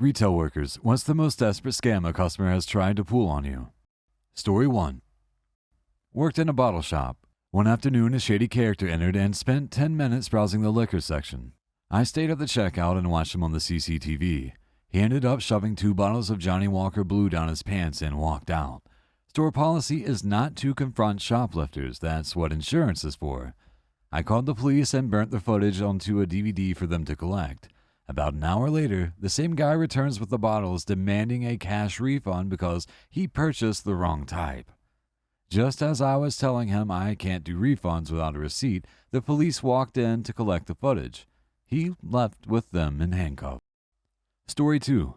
Retail workers, what's the most desperate scam a customer has tried to pull on you? Story 1. Worked in a bottle shop. One afternoon, a shady character entered and spent 10 minutes browsing the liquor section. I stayed at the checkout and watched him on the CCTV. He ended up shoving 2 bottles of Johnny Walker Blue down his pants and walked out. Store policy is not to confront shoplifters. That's what insurance is for. I called the police and burnt the footage onto a DVD for them to collect. About an hour later, the same guy returns with the bottles demanding a cash refund because he purchased the wrong type. Just as I was telling him I can't do refunds without a receipt, the police walked in to collect the footage. He left with them in handcuffs. Story 2.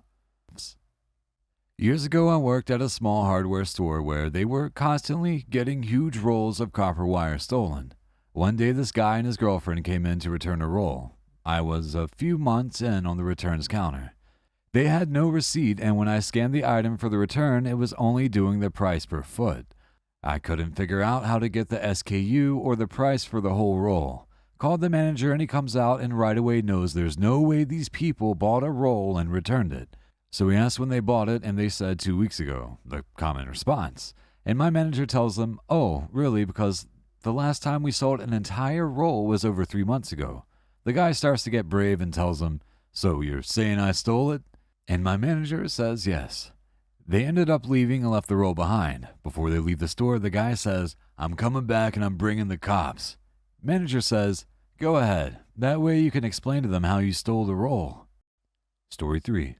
Years ago, I worked at a small hardware store where they were constantly getting huge rolls of copper wire stolen. One day, this guy and his girlfriend came in to return a roll. I was a few months in on the returns counter. They had no receipt, and when I scanned the item for the return, it was only doing the price per foot. I couldn't figure out how to get the SKU or the price for the whole roll. Called the manager and he comes out and right away knows there's no way these people bought a roll and returned it. So we asked when they bought it and they said 2 weeks ago, the common response. And my manager tells them, oh, really, because the last time we sold an entire roll was over 3 months ago. The guy starts to get brave and tells him, so you're saying I stole it? And my manager says yes. They ended up leaving and left the roll behind. Before they leave the store, the guy says, I'm coming back and I'm bringing the cops. Manager says, go ahead. That way you can explain to them how you stole the roll. Story 3.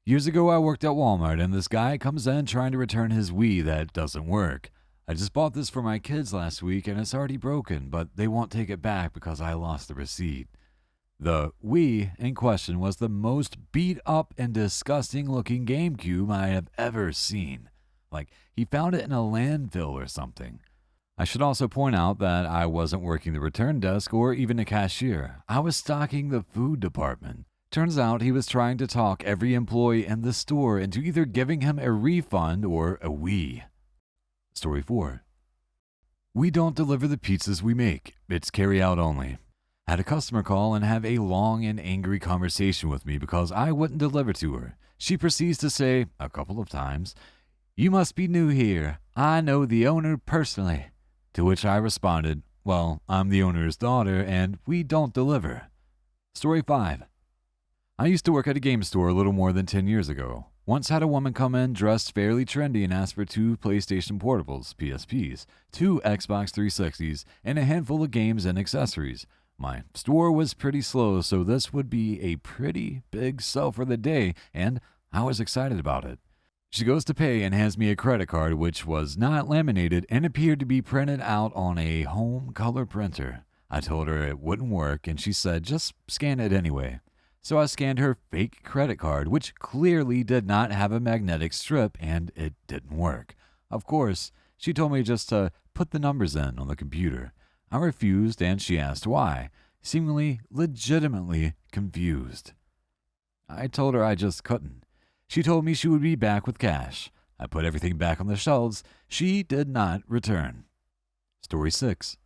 Years ago, I worked at Walmart and this guy comes in trying to return his Wii that doesn't work. I just bought this for my kids last week and it's already broken, but they won't take it back because I lost the receipt. The Wii in question was the most beat up and disgusting looking GameCube I have ever seen. Like, he found it in a landfill or something. I should also point out that I wasn't working the return desk or even a cashier. I was stocking the food department. Turns out he was trying to talk every employee in the store into either giving him a refund or a Wii. Story 4. We don't deliver the pizzas we make. It's carry out only. Had a customer call and have a long and angry conversation with me because I wouldn't deliver to her. She proceeds to say, a couple of times, you must be new here. I know the owner personally. To which I responded, well, I'm the owner's daughter and we don't deliver. Story 5. I used to work at a game store a little more than 10 years ago. Once had a woman come in dressed fairly trendy and asked for 2 PlayStation Portables, PSPs, 2 Xbox 360s, and a handful of games and accessories. My store was pretty slow, so this would be a pretty big sell for the day, and I was excited about it. She goes to pay and hands me a credit card which was not laminated and appeared to be printed out on a home color printer. I told her it wouldn't work, and she said just scan it anyway. So I scanned her fake credit card, which clearly did not have a magnetic strip, and it didn't work. Of course, she told me just to put the numbers in on the computer. I refused, and she asked why, seemingly legitimately confused. I told her I just couldn't. She told me she would be back with cash. I put everything back on the shelves. She did not return. Story 6.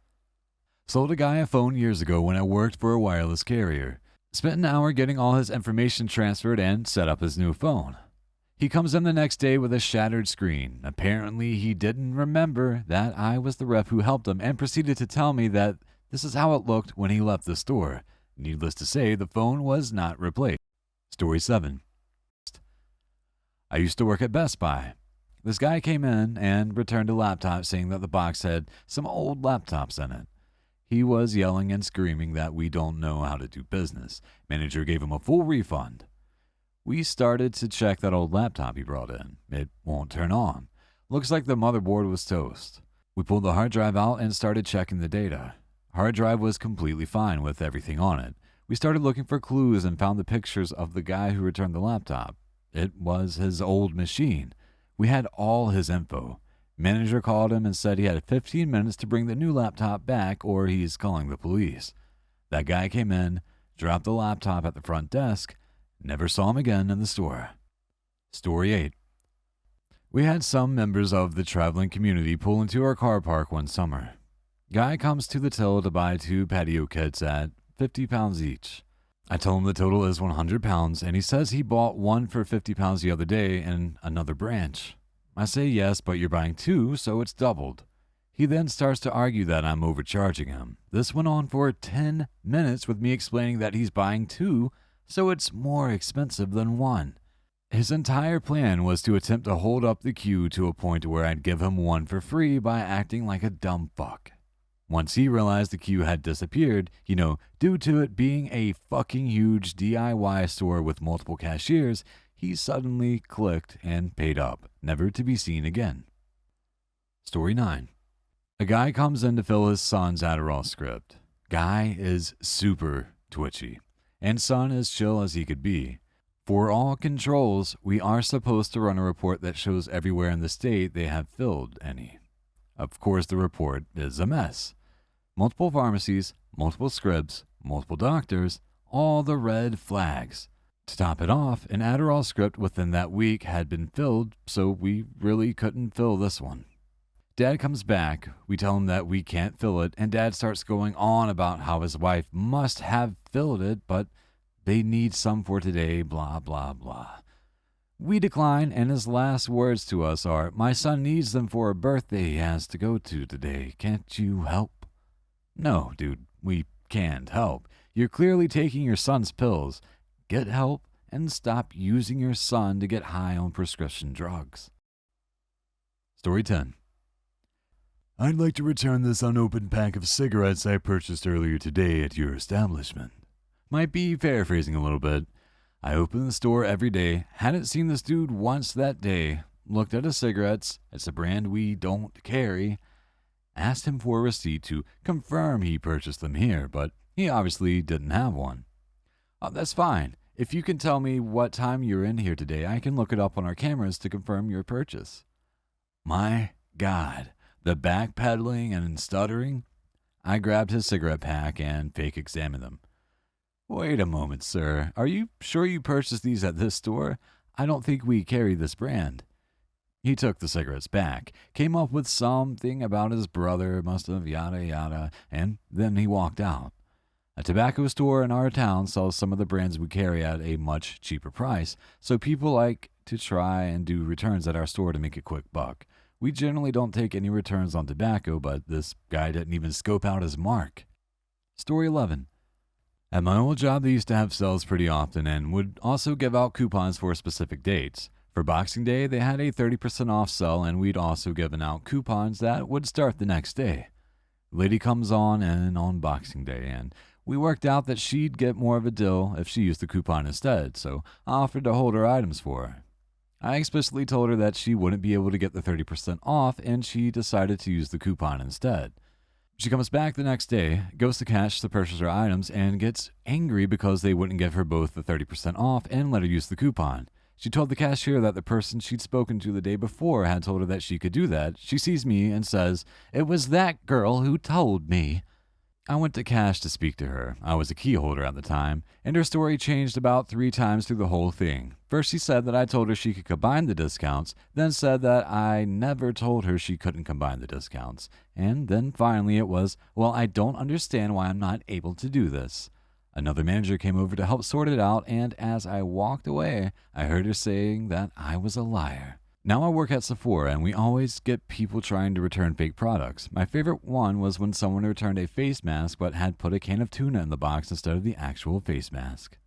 Sold a guy a phone years ago when I worked for a wireless carrier. Spent an hour getting all his information transferred and set up his new phone. He comes in the next day with a shattered screen. Apparently, he didn't remember that I was the rep who helped him and proceeded to tell me that this is how it looked when he left the store. Needless to say, the phone was not replaced. Story 7. I used to work at Best Buy. This guy came in and returned a laptop saying that the box had some old laptops in it. He was yelling and screaming that we don't know how to do business. Manager gave him a full refund. We started to check that old laptop he brought in. It won't turn on. Looks like the motherboard was toast. We pulled the hard drive out and started checking the data. Hard drive was completely fine with everything on it. We started looking for clues and found the pictures of the guy who returned the laptop. It was his old machine. We had all his info. Manager called him and said he had 15 minutes to bring the new laptop back or he's calling the police. That guy came in, dropped the laptop at the front desk, never saw him again in the store. Story 8. We had some members of the traveling community pull into our car park one summer. Guy comes to the till to buy 2 patio kits at 50 pounds each. I tell him the total is 100 pounds, and he says he bought one for 50 pounds the other day in another branch. I say yes, but you're buying two, so it's doubled. He then starts to argue that I'm overcharging him. This went on for 10 minutes with me explaining that he's buying two, so it's more expensive than one. His entire plan was to attempt to hold up the queue to a point where I'd give him one for free by acting like a dumb fuck. Once he realized the queue had disappeared, due to it being a fucking huge DIY store with multiple cashiers, he suddenly clicked and paid up, never to be seen again. Story 9. A guy comes in to fill his son's Adderall script. Guy is super twitchy, and son as chill as he could be. For all controls, we are supposed to run a report that shows everywhere in the state they have filled any. Of course, the report is a mess. Multiple pharmacies, multiple scripts, multiple doctors, all the red flags. To top it off, an Adderall script within that week had been filled, so we really couldn't fill this one. Dad comes back, we tell him that we can't fill it, and Dad starts going on about how his wife must have filled it, but they need some for today, blah, blah, blah. We decline, and his last words to us are, "My son needs them for a birthday he has to go to today. Can't you help?" No, dude, we can't help. You're clearly taking your son's pills. Get help and stop using your son to get high on prescription drugs. Story 10. I'd like to return this unopened pack of cigarettes I purchased earlier today at your establishment. Might be paraphrasing a little bit. I open the store every day, hadn't seen this dude once that day, looked at his cigarettes, it's a brand we don't carry, asked him for a receipt to confirm he purchased them here, but he obviously didn't have one. That's fine. If you can tell me what time you're in here today, I can look it up on our cameras to confirm your purchase. My God. The backpedaling and stuttering? I grabbed his cigarette pack and fake examined them. Wait a moment, sir. Are you sure you purchased these at this store? I don't think we carry this brand. He took the cigarettes back, came up with something about his brother, must have yada yada, and then he walked out. A tobacco store in our town sells some of the brands we carry at a much cheaper price, so people like to try and do returns at our store to make a quick buck. We generally don't take any returns on tobacco, but this guy didn't even scope out his mark. Story 11. At my old job, they used to have sales pretty often and would also give out coupons for specific dates. For Boxing Day, they had a 30% off sale, and we'd also given out coupons that would start the next day. Lady comes on Boxing Day, and we worked out that she'd get more of a deal if she used the coupon instead, so I offered to hold her items for her. I explicitly told her that she wouldn't be able to get the 30% off, and she decided to use the coupon instead. She comes back the next day, goes to cash to purchase her items, and gets angry because they wouldn't give her both the 30% off and let her use the coupon. She told the cashier that the person she'd spoken to the day before had told her that she could do that. She sees me and says, "It was that girl who told me." I went to cash to speak to her. I was a key holder at the time, and her story changed about 3 times through the whole thing. First, she said that I told her she could combine the discounts, then said that I never told her she couldn't combine the discounts. And then finally it was, "Well, I don't understand why I'm not able to do this." Another manager came over to help sort it out, and as I walked away, I heard her saying that I was a liar. Now I work at Sephora, and we always get people trying to return fake products. My favorite one was when someone returned a face mask but had put a can of tuna in the box instead of the actual face mask.